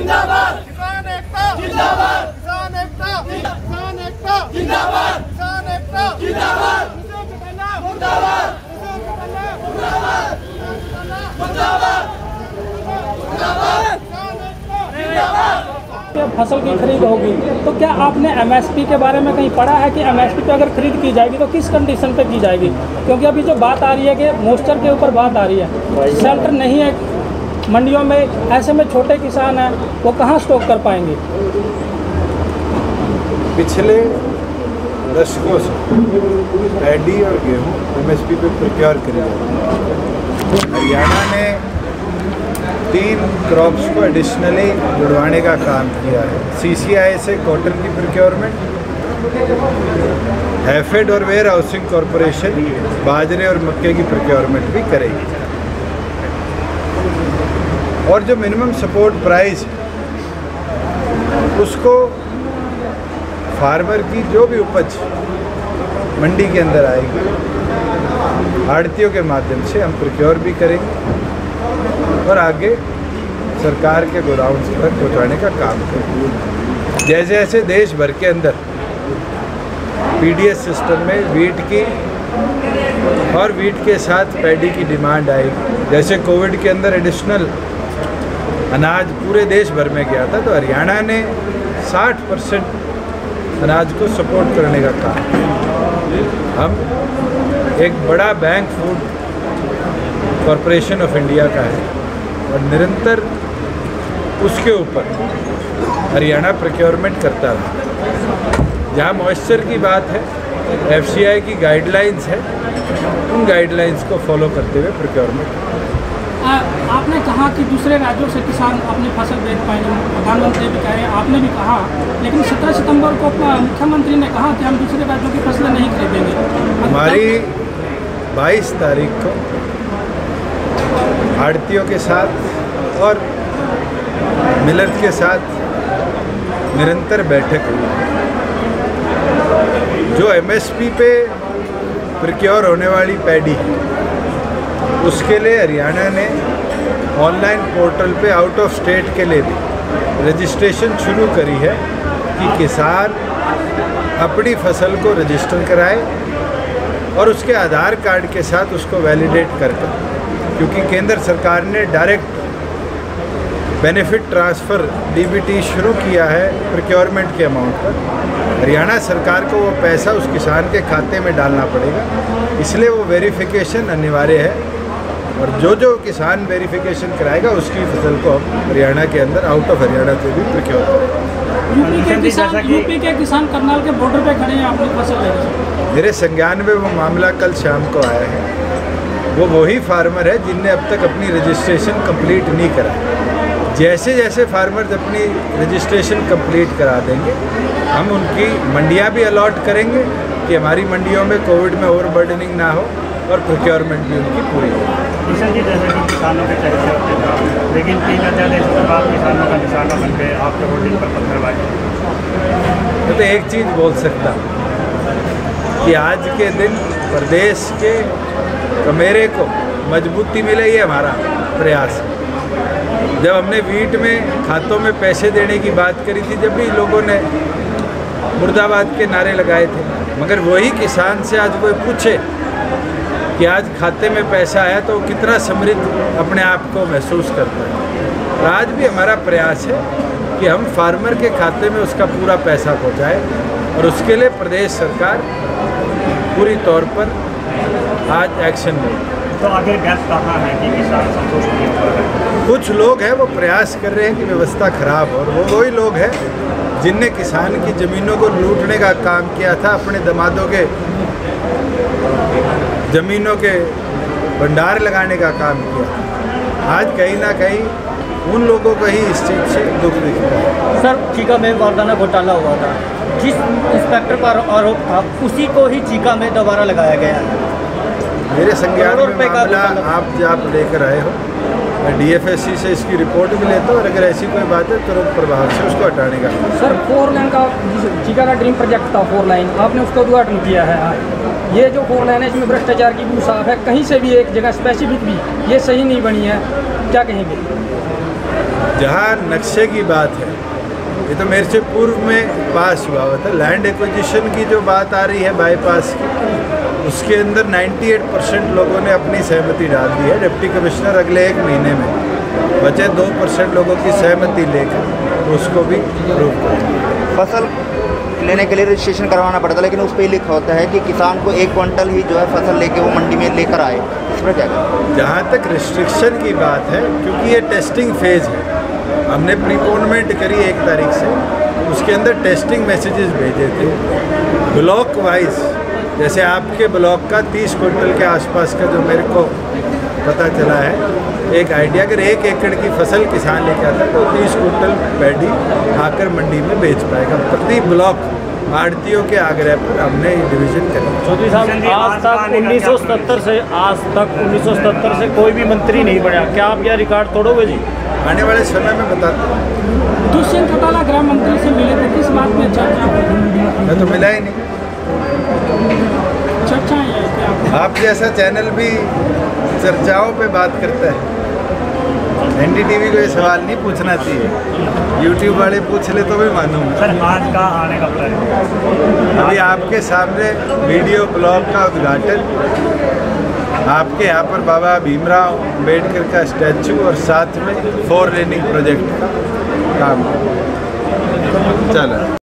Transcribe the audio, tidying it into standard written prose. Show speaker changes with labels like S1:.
S1: जिंदाबाद, किसान एकता जिंदाबाद, किसान एकता किसान एकता जिंदाबाद, किसान एकता जिंदाबाद, मुर्दाबाद मुर्दाबाद मुर्दाबाद मुर्दाबाद जिंदाबाद।
S2: फसल की खरीद होगी तो क्या आपने एमएसपी के बारे में कहीं पढ़ा है कि एमएसपी पे अगर खरीद की जाएगी तो किस कंडीशन पे की जाएगी? क्योंकि अभी जो बात आ रही है कि मॉइस्चर के ऊपर बात आ रही है, शेल्टर नहीं है मंडियों में, ऐसे में छोटे किसान हैं वो कहाँ स्टॉक कर पाएंगे?
S3: पिछले दशकों से पैडी और गेहूँ एमएसपी पे प्रोक्योर करी जाती है। हरियाणा ने 3 क्रॉप्स को एडिशनली जुड़वाने का काम किया है। CCI से कॉटन की प्रोक्योरमेंट, हैफेड और वेयर हाउसिंग कॉरपोरेशन बाजरे और मक्के की प्रोक्योरमेंट भी करेगी। और जो मिनिमम सपोर्ट प्राइस उसको फार्मर की जो भी उपज मंडी के अंदर आएगी आड़तियों के माध्यम से हम प्रोक्योर भी करेंगे और आगे सरकार के गोदाम तक पहुँचाने का काम करेंगे। जैसे जैसे देश भर के अंदर PDS सिस्टम में वीट की और वीट के साथ पैडी की डिमांड आएगी, जैसे कोविड के अंदर एडिशनल अनाज पूरे देश भर में गया था, तो हरियाणा ने 60% अनाज को सपोर्ट करने का काम किया। हम एक बड़ा bank food corporation of India का है और निरंतर उसके ऊपर हरियाणा प्रोक्योरमेंट करता रहा। जहाँ मॉइस्चर की बात है, FCI की गाइडलाइंस है, उन गाइडलाइंस को फॉलो करते हुए प्रोक्योरमेंट।
S2: आपने कहा कि दूसरे राज्यों से किसान अपनी फसल बेच पाएंगे, प्रधानमंत्री भी कहे, आपने भी कहा, लेकिन 17 सितंबर को मुख्यमंत्री ने कहा कि हम दूसरे राज्यों की फसलें नहीं खरीदेंगे।
S3: हमारी 22 तारीख को आड़तियों के साथ और मिलर्स के साथ निरंतर बैठक हुई। जो MSP पे प्रोक्योर होने वाली पैडी है उसके लिए हरियाणा ने ऑनलाइन पोर्टल पे आउट ऑफ स्टेट के लिए भी रजिस्ट्रेशन शुरू करी है कि किसान अपनी फसल को रजिस्टर कराए और उसके आधार कार्ड के साथ उसको वैलिडेट कर क्योंकि केंद्र सरकार ने डायरेक्ट बेनिफिट ट्रांसफ़र DBT शुरू किया है प्रोक्योरमेंट के अमाउंट पर। हरियाणा सरकार को वो पैसा उस किसान के खाते में डालना पड़ेगा, इसलिए वो वेरिफिकेशन अनिवार्य है और जो किसान वेरिफिकेशन कराएगा उसकी फसल को हम हरियाणा के अंदर आउट ऑफ हरियाणा से भी प्रोक्योर करेंगे।
S2: यूपी के किसान करनाल के बॉर्डर पे खड़े हैं, आपने फसल ले।
S3: मेरे संज्ञान में वो मामला कल शाम को आया है। वो वही फार्मर है जिनने अब तक अपनी रजिस्ट्रेशन कंप्लीट नहीं कराई। जैसे जैसे फार्मर्स अपनी रजिस्ट्रेशन कंप्लीट करा देंगे हम उनकी मंडियां भी अलॉट करेंगे कि हमारी मंडियों में कोविड में ओवरबर्डनिंग ना हो और प्रोक्योरमेंट भी उनकी पूरी हो।
S4: किसान जी, जैसे कि किसानों के चर्चा होते हैं, लेकिन 3 अध्यादेश के बाद किसानों का निशाना बन गए, आपके होर्डिंग पर पत्थरबाजी।
S3: मैं तो एक चीज़ बोल सकता कि आज के दिन प्रदेश के कमेरे को मजबूती मिले, ये हमारा प्रयास है। जब हमने वीट में खातों में पैसे देने की बात करी थी, जब भी लोगों ने मुर्दाबाद के नारे लगाए थे, मगर वही किसान से आज कोई पूछे कि आज खाते में पैसा आया तो कितना समृद्ध अपने आप को महसूस करता है। और आज भी हमारा प्रयास है कि हम फार्मर के खाते में उसका पूरा पैसा पहुंचाए और उसके लिए प्रदेश सरकार पूरी तौर पर आज एक्शन ले।
S4: तो आगे गैप कहाँ है कि किसान संतुष्ट नहीं हो पा रहे?
S3: कुछ लोग हैं वो प्रयास कर रहे हैं कि व्यवस्था खराब हो, और वो वही लोग हैं जिनने किसान की ज़मीनों को लूटने का काम किया था, अपने दामादों के ज़मीनों के भंडार लगाने का काम किया। आज कहीं ना कहीं उन लोगों को ही इस चीज़ से दुख दिखता है।
S5: सर, चीका में वारदाना घोटाला हुआ था, जिस इंस्पेक्टर पर आरोप था उसी को ही चीका में दोबारा लगाया गया है।
S3: मेरे संज्ञान में मामला आप लेकर आए हो, मैं DFSC से इसकी रिपोर्ट भी लेता हूँ और अगर ऐसी कोई बात है तुरंत प्रभाव से उसको हटाने का।
S2: सर, 4 लाइन का चीका का ड्रीम प्रोजेक्ट था, 4 लाइन, आपने उसका उद्घाटन किया है। ये जो 4 लाइन है इसमें भ्रष्टाचार की भी साफ है, कहीं से भी एक जगह स्पेसिफिक भी ये सही नहीं बनी है, क्या कहेंगे?
S3: जहाँ नक्शे की बात है, ये तो मेरे से पूर्व में पास हुआ था। लैंड एक्विजिशन की जो बात आ रही है बाईपास की, उसके अंदर 98% लोगों ने अपनी सहमति डाल दी है। डिप्टी कमिश्नर अगले 1 महीने में बचे 2% लोगों की सहमति लेकर उसको भी अप्रूव करेंगे।
S6: फसल लेने के लिए रजिस्ट्रेशन करवाना पड़ता है, लेकिन उस पर ही लिखा होता है कि किसान को 1 क्विंटल ही जो है फसल लेके वो मंडी में लेकर आए। इस पर क्या करें?
S3: जहाँ तक रिस्ट्रिक्शन की बात है, क्योंकि ये टेस्टिंग फेज़ है, हमने प्रीपोनमेंट करी 1 तारीख से, उसके अंदर टेस्टिंग मैसेजेस भेजे थे ब्लॉक वाइज। जैसे आपके ब्लॉक का 30 क्विंटल के आसपास का जो मेरे को पता चला है, एक आइडिया, अगर 1 एकड़ की फसल किसान लेके आता है तो 30 क्विंटल पैडी आकर मंडी में बेच पाएगा। प्रति ब्लॉक आड़तियों के आग्रह पर हमने डिवीज़न करी।
S7: चौधरी साहब, आज तक 1977 से कोई भी मंत्री नहीं बना, क्या आप यह रिकॉर्ड तोड़ोगे जी?
S3: आने वाले समय में बताते हैं।
S2: दुष्यंत चौटाला गृह मंत्री से मिले थे, किस बात में चर्चा हुई?
S3: मैं तो मिला ही नहीं।
S2: चर्चा है
S3: आप जैसा चैनल भी चर्चाओं पे बात करता है। NDTV को ये सवाल नहीं पूछना चाहिए, YouTube वाले पूछ ले तो भी मालूम।
S4: सर आज का आने का प्लान है?
S3: अभी आपके सामने वीडियो ब्लॉग का उद्घाटन, आपके यहाँ पर बाबा भीमराव अम्बेडकर का स्टैचू और साथ में 4 लेनिंग प्रोजेक्ट का काम चला।